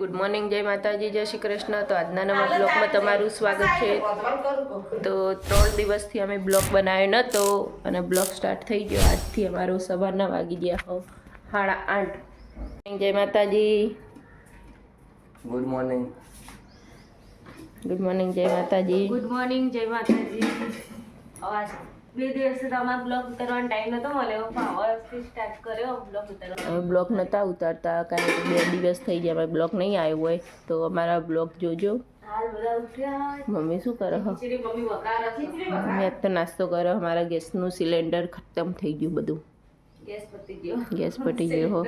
Good morning, જય માતાજી, જય શ્રી કૃષ્ણ। તો આજના નવા બ્લોગમાં તમારું સ્વાગત છે। તો 3 દિવસથી અમે બ્લોગ બનાવ્યો નહોતો અને બ્લોગ સ્ટાર્ટ થઈ ગયો આજથી। અમારો સવારના વાગી ગયા 8:30। જય માતાજી, ગુડ મોર્નિંગ, ગુડ મોર્નિંગ, જય માતાજી, ગુડ મોર્નિંગ, જય માતાજી। આવાજ 2 દિવસથી તમારા બ્લોગ ઉતારવાનો ટાઈમ નતો મળ્યો, પણ હવેથી સ્ટાર્ટ કર્યો બ્લોગ ઉતારવાનો। અમે બ્લોગ નહોતા ઉતારતા કારણ કે 2 દિવસ થઈ ગયા અમે બ્લોગ નહીં આવ્યો હોય તો અમારા બ્લોગ જોજો। હાલ બધા ઉઠ્યા। મમ્મી શું કરે? ખીચડી મમ્મી વઘારે છે। મેં તો નાસ્તો કર્યો। અમારા ગેસનું સિલિન્ડર ખતમ થઈ ગયું બધું। ગેસ પતી ગયો, ગેસ પતી ગયો હો।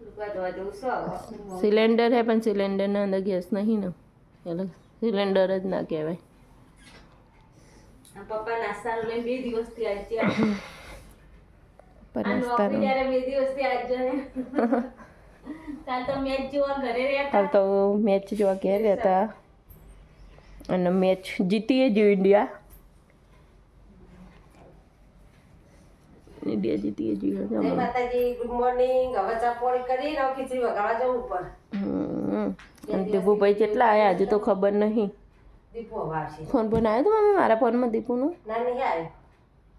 લુગડા ધોવા જવું છે હવે। સિલિન્ડર હે પણ સિલિન્ડરના અંદર ગેસ નહીં ને, એટલે સિલિન્ડર જ ના કહેવાય। પપ્પા નાસ્તાનું લઈને 2 દિવસથી આજ છે। પણ આ નોકરી જ્યારે 2 દિવસથી આજ છે। કાલ તો મેચ જોવા ઘરે રહ્યા હાલ તો મેચ જોવા ઘેર હતા અને મેચ જીતીએ જ ઇન્ડિયા જીતીએ જ જય માતાજી, ગુડ મોર્નિંગ। હવે ચા પાણી કરી ને ખીચડી વગાડવા જવું ઉપર। અને દીપુભાઈ કેટલા આવ્યા હજુ તો ખબર નહીં। દીપો વારસી ફોન આવ્યો તો મમ્મી મારા ફોનમાં દીપુનું? ના નહીં આવ્યો।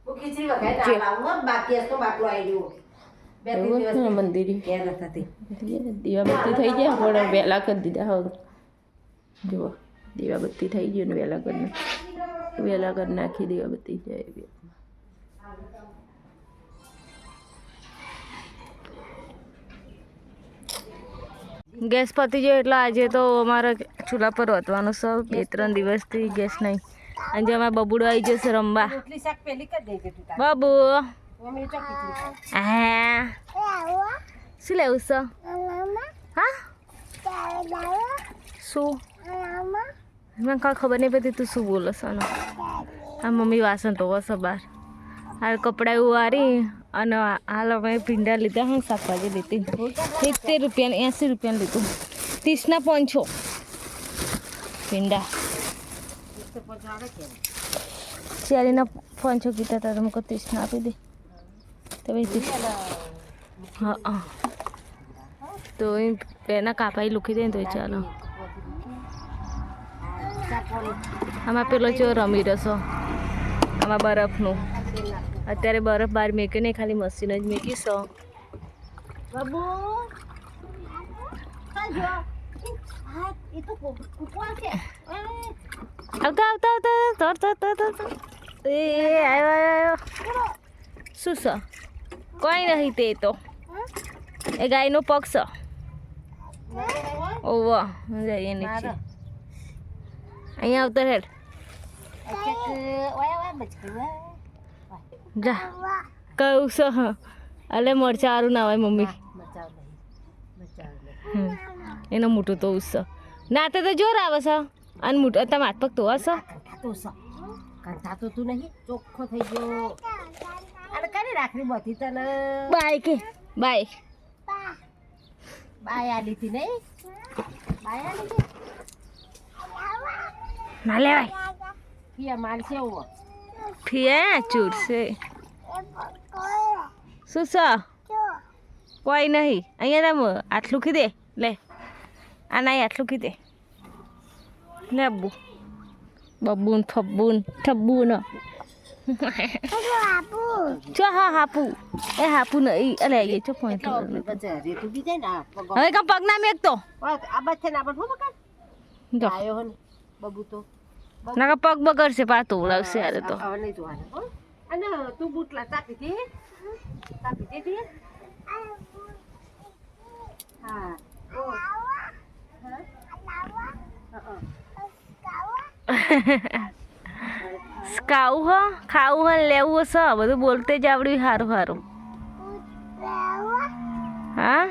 હું ખીચડી વગાડી ના લાવું બાકી હશે તો બાટલો આવી ગયો। 2 દિવસ મંદિર ઘેર નથી દીવાબત્તી થઈ ગયા પણ વહેલા કરી દીધા। હવે જુઓ દીવાબત્તી થઈ ગયું ને વહેલા કરી નાખી દીવાબત્તી જાય। ગેસ પતી ગયો એટલે આજે તો અમારા ચૂલા પર વધવાનું છે। 2-3 દિવસથી ગેસ નહીં। અને જે અમારા બબુડો આવી જશે રમવા। રોટલી શાક પેલી કરી દેજે તું તાર બાબુ મમ્મી તો ખીચડી હા શું લેવું છે? હા શું મને કાંઈ ખબર નહીં પડતી તું શું બોલે છે? હા મમ્મી વાસણ ધોવા છે બહાર। હાલ કપડાં એવું વારી અને હાલ અમે ભીંડા લીધા। હું શાકભાજી લીધી 70 રૂપિયા 80 રૂપિયા લીધું। 30ના 5 ભીંડા। શેરીના 5 કીધા હતા તમે 30ના આપી દે તો હા તો એ પેના કાપાઈ લૂકી દે ને તો ચાલો। આમાં પેલો ચો રમી રસો આમાં બરફનું અત્યારે બરફ બહાર મેકે નહીં, ખાલી મશીન જ મેકીશો। બાબુ કાજો હા એ તો કુકવા છે આવતા એ આવ્યો શું છે? કોઈ નહીં તે તો એ ગાયનો પગ છે। ઓવા જઈએ નીચે અહીંયા આવતા હેડ જા કયું છે? અલે મરચા સારું ના હોય મમ્મી એનો મોટું તો છે નાતે તો જોર આવે છે અને મોટો તમે હાથ પગ તો હશે કંટાતો તું નહીં ચોખ્ખો થઈ ગયો। અને કરી રાખડી બધી તને બાય કે બાય બાય આલી હતી નહીં બાય આલી હતી ના લેવાય ફિયા મારશે એવું ફિયા ચૂરશે શું છે? કોઈ નહીં અહીંયા તમે આટલું કીધે લે આ નહીં આટલું કીધે લે અબ્બુ બબ્બુન ફબ્બુન ઠબ્બુન ચો હા હાપુ એ હાપુ નહીં અલે એ ચો પોઈન્ટ હવે કાં પગ ના મેક તો આ બસ છે ને આપણે શું બગાડ જો આવ્યો હો ને બબુ તો ના પગ બગડશે પાતો ઉલાવશે યાર તો હવે નહીં જોવાનું હો। અને તું બુટલા ચાપી દીધી હા ખાવું હો ખાવું હો લેવું હશે બધું બોલતે જ આવડ્યું સારું સારું। હા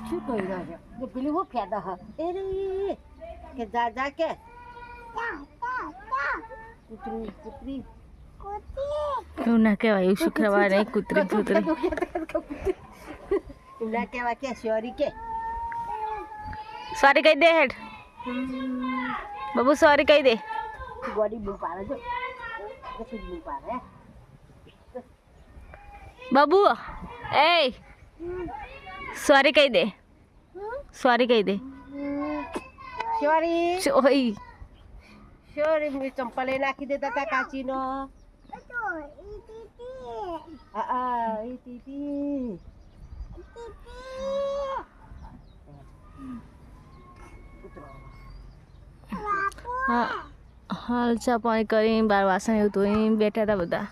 શું કહી રહ્યો છે? પેલી હું ફેદા હ એ રે કે જા કે કૂતરી એવું ના કહેવાય। એવું શુક્રવાર નહીં કૂતરી ના કહેવાય કે સોરી કે સોરી કહી દે હેડ બાબુ સોરી કહી દે। બોડી બૂમ પાડે જો બૂમ પાડે બાબુ એ સોરી કહી દે, સોરી કહી દે. Sorry sorry. સોરી મેં ચંપલે નાખી દેતા હતા કાચીનો. એ ટીટી હા હાલ ચા પાણી કરીને બાર વાસણ એવું ધોઈને બેઠા હતા બધા.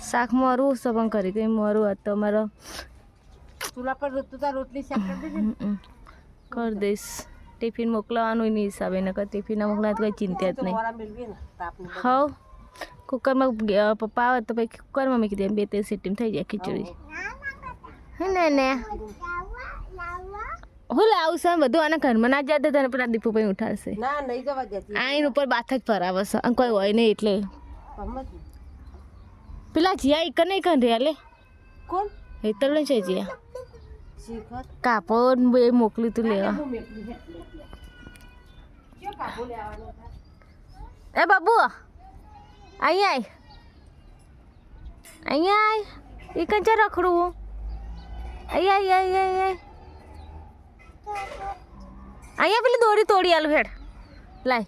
શાક મારું સપન કરી કંઈ મારું હતું અમારો ચૂલા પર રોટલી શેક કરી દેજે. કરી દઈશ. ટિફિન મોકલવાનું એની હિસાબે નકર ટિફિન ના મોકલાય તો કંઈ ચિંતા જ નહીં. મોરા મેળવીએ ને તાપની હા કુકરમાં પપ્પા આવે તો પછી કુકરમાં મૂકી દે 2-3 સીટીમાં થઈ જાય ખીચડી. હે ને હું લાવું છું બધું આના ઘરમાં ના જતા તને પેલા દીપુ ભાઈ ઉઠાડશે. ના નહીં જવા દેતી. આઈન ઉપર બાથ જ ફરાવે છે અને કોઈ હોય નહીં એટલે પેલા જીયા એક નહીં કન રહ્યા લે કોણ હેતર ને છે જીયા શીખત કાપડ એ મોકલી તું લેવા. એ બાબુ અહીંયા આય એ કંચા રખડું અહીંયા અહીંયા પેલી દોરી તોડી આલું હેડ લાય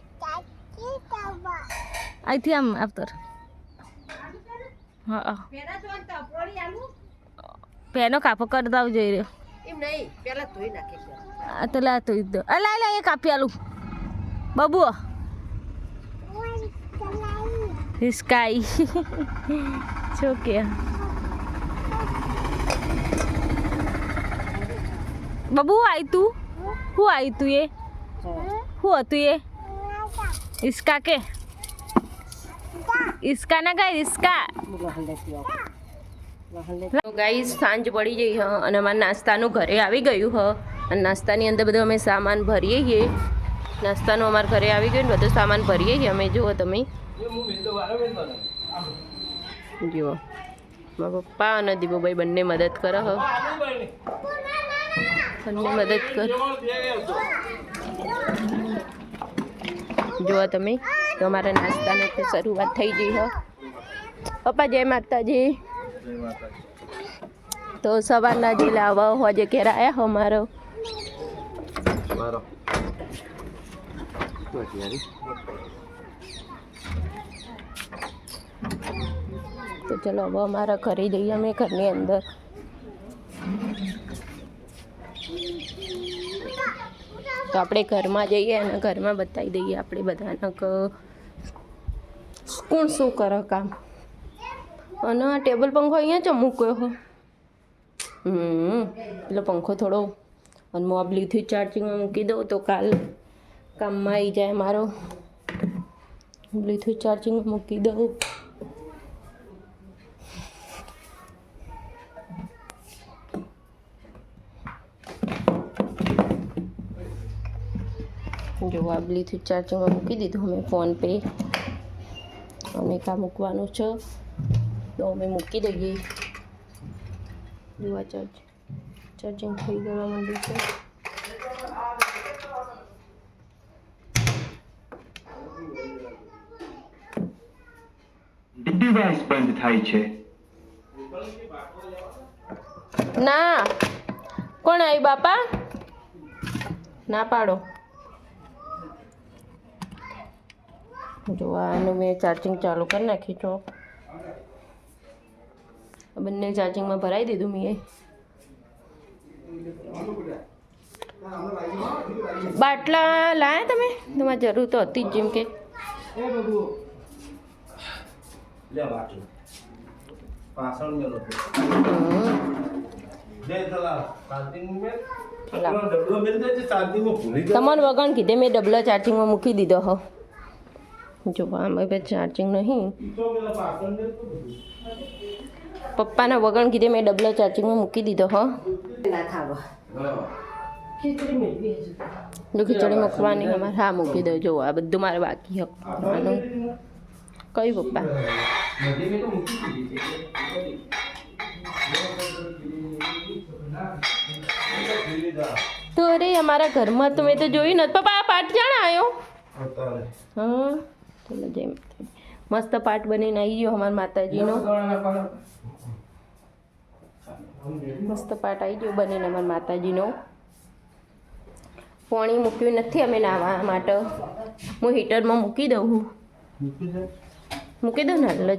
અહીંથી આમ આવતર. હા પેનો કાપો કરી દઉં જઈ રહ્યો એમ નહીં પેલા ધોઈ નાખે છે. આ તો લા તો દો લાય એ કાપી આલું બાબુ હિસકાઈ છોકે બાબુ આવી તું શું આવી તું એ શું હતું એ ઈસકા કે ઈસકા ના ગાય ઈસકા. ગાઈસ સાંજ પડી ગઈ હ અને અમારા નાસ્તાનું ઘરે આવી ગયું હ અને નાસ્તાની અંદર બધું અમે સામાન ભરીએ છીએ. નાસ્તાનું અમારા ઘરે આવી ગયું ને બધું સામાન ભરીએ છીએ અમે. જુઓ તમે જુઓ મારા પપ્પા અને દીપુભાઈ બંને મદદ કરે હ બંને મદદ કર. જુઓ તમે તો અમારા નાસ્તાની તો શરૂઆત થઈ ગઈ હ. પપ્પા જય માતાજી. તો સવારના જે લાવવા હોજે ઘેર આવ્યા હો મારો તો ચલો હવે અમારા ઘરે જઈએ અમે ઘરની અંદર. તો આપણે ઘરમાં જઈએ અને ઘરમાં બતાવી દઈએ આપણે બધાને કે કોણ શું કરે કામ. અને આ ટેબલ પંખો અહીંયા જ મૂક્યો હો. પેલો પંખો થોડો અને મોબલીથી ચાર્જિંગમાં મૂકી દઉં તો કાલ કામમાં આવી જાય મારો. બ્લૂટૂથ ચાર્જિંગમાં મૂકી દઉં. જો આ બ્લૂટૂથ ચાર્જિંગમાં મૂકી દીધું અમે ફોન પે અને કા મૂકવાનું છે તો અમે મૂકી દઈએ. જોવા ચાર્જિંગ થઈ જવા માંડ્યું છે. ડિવાઇસ બંધ થાય છે. ના કોણ આવી બાપા ના પાડો. જો આનું મેં ચાર્જિંગ ચાલુ કરી નાખી છો. બંને ચાર્જિંગમાં ભરાઈ દીધું મેં. બાટલા લાયા તમે તમારે જરૂર તો હતી જ જેમ કે તમને વગણ કીધે મેં ડબલ ચાર્જિંગમાં મૂકી દીધો હો. જો આમાં ચાર્જિંગ નહીં. પપ્પાના વગણ કીધે મેં ડબલ ચાર્જિંગમાં મૂકી દીધો હો. ખીચડી મૂકવાની અમારે. હા મૂકી દો. જો આ બધું મારે બાકી હવાનું. કયું પપ્પા તો અરે અમારા ઘરમાં તો મેં તો જોયું નથી. પપ્પા આ પાઠ જાણ આવ્યો. હા ચલો જય માતાજી. મસ્ત પાઠ બનીને આવી ગયો અમારા માતાજીનો. મસ્ત પાટ આવી ગયો બનીને અમારા માતાજીનો. પાણી મૂક્યું નથી અમે નાહવા માટે. હું હીટરમાં મૂકી દઉં ને એટલે જ